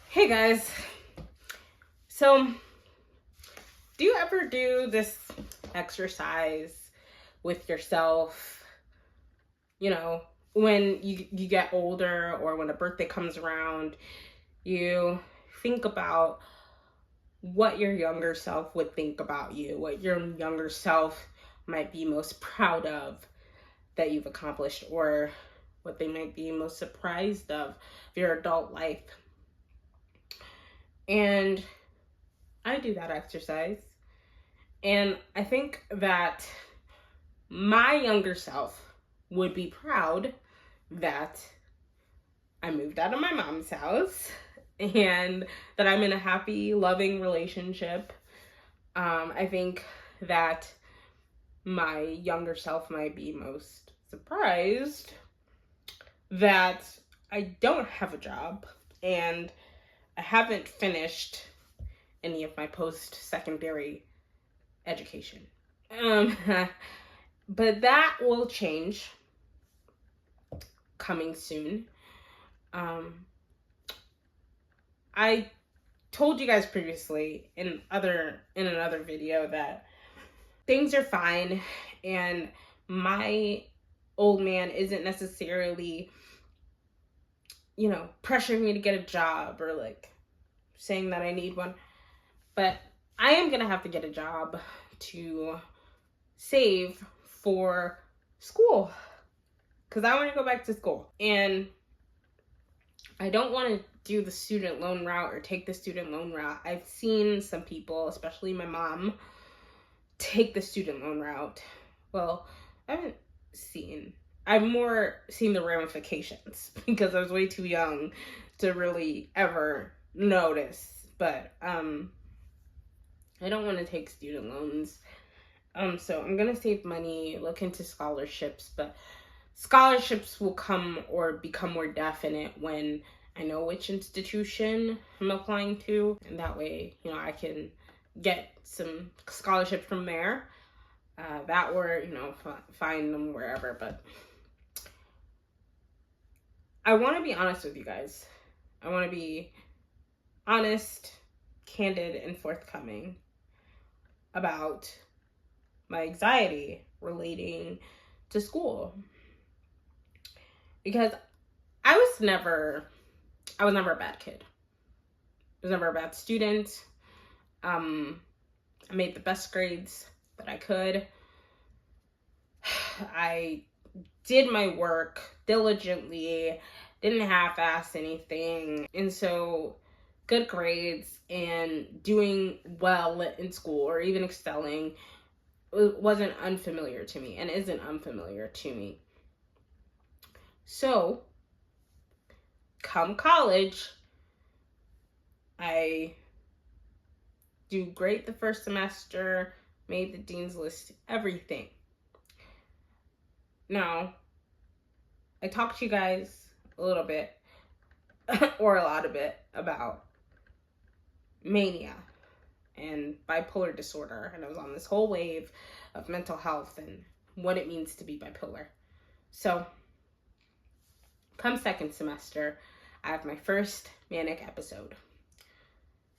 Hey guys, so do you ever do this exercise with yourself, when you get older or when a birthday comes around, you think about what your younger self would think about you, what your younger self might be most proud of that you've accomplished, or what they might be most surprised of your adult life. And I do that exercise. And I think that my younger self would be proud that I moved out of my mom's house and that I'm in a happy, loving relationship. I think that my younger self might be most surprised that I don't have a job and I haven't finished any of my post-secondary education. But that will change coming soon. I told you guys previously in another video that things are fine and my old man isn't necessarily, pressuring me to get a job or saying that I need one. But I am going to have to get a job to save for school because I want to go back to school. And I don't want to do the student loan route or take the student loan route. I've seen some people, especially my mom, take the student loan route. Well, I've more seen the ramifications because I was way too young to really ever notice. But I don't want to take student loans. So I'm going to save money, look into scholarships, but scholarships will come or become more definite when I know which institution I'm applying to. And that way, I can get some scholarships from there. That or, find them wherever. But I want to be honest with you guys. I want to be honest, candid, and forthcoming about my anxiety relating to school. Because I was never a bad kid. I was never a bad student. I made the best grades that I could. I did my work diligently, didn't half-ass anything. And so good grades and doing well in school or even excelling wasn't unfamiliar to me and isn't unfamiliar to me. So, come college, I do great the first semester, made the dean's list, everything. Now, I talked to you guys a little bit, or a lot of it, about mania and bipolar disorder, and I was on this whole wave of mental health and what it means to be bipolar. So, come second semester, I have my first manic episode.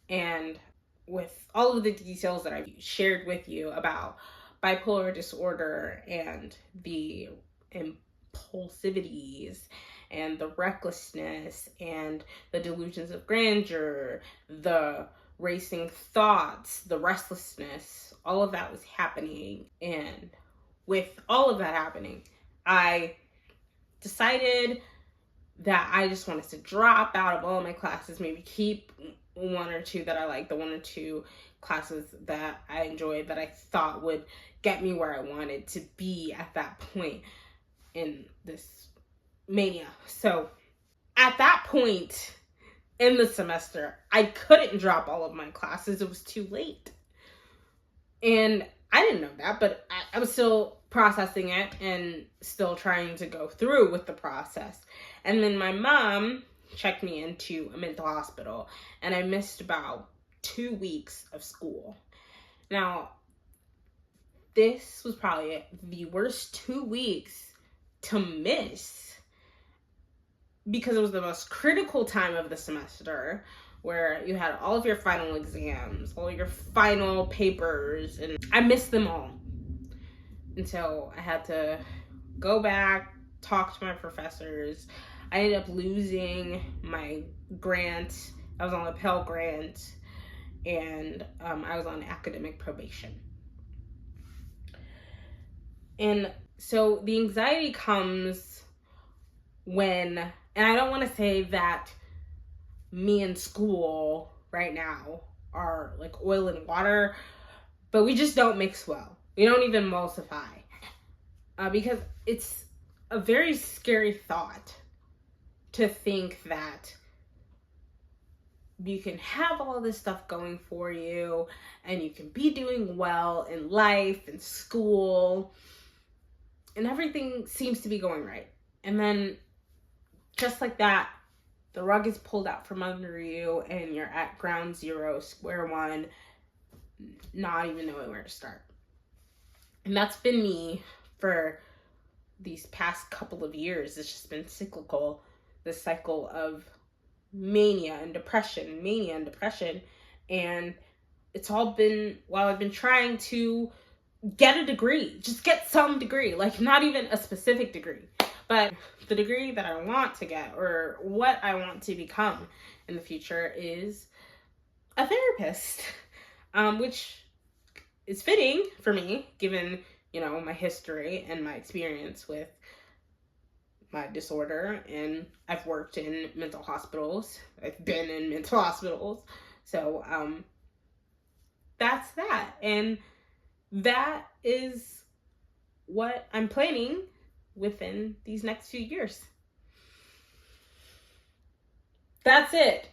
And with all of the details that I've shared with you about bipolar disorder and the impulsivities and the recklessness and the delusions of grandeur, the racing thoughts, the restlessness, all of that was happening. And with all of that happening, I decided that I just wanted to drop out of all of my classes, maybe keep one or two that I like, the one or two classes that I enjoyed that I thought would get me where I wanted to be at that point in this mania. So at that point in the semester, I couldn't drop all of my classes. It was too late. And I didn't know that, but I was still processing it and still trying to go through with the process. And then my mom checked me into a mental hospital, and I missed about 2 weeks of school. Now, this was probably the worst 2 weeks to miss, because it was the most critical time of the semester, where you had all of your final exams, all your final papers, and I missed them all. And so I had to go back, talk to my professors. I ended up losing my grant. I was on a Pell Grant, and I was on academic probation. And so the anxiety comes when, and I don't want to say that me and school right now are like oil and water, but we just don't mix well. We don't even emulsify, because it's a very scary thought to think that you can have all this stuff going for you and you can be doing well in life and school and everything seems to be going right. And then just like that, the rug is pulled out from under you and you're at ground zero, square one, not even knowing where to start. And that's been me for these past couple of years. It's just been cyclical, this cycle of mania and depression. And it's all been while I've been trying to get a degree, just get some degree, like not even a specific degree, but the degree that I want to get, or what I want to become in the future, is a therapist, which is fitting for me given, my history and my experience with my disorder. And I've worked in mental hospitals. I've been in mental hospitals. So that's that. And that is what I'm planning within these next few years. That's it.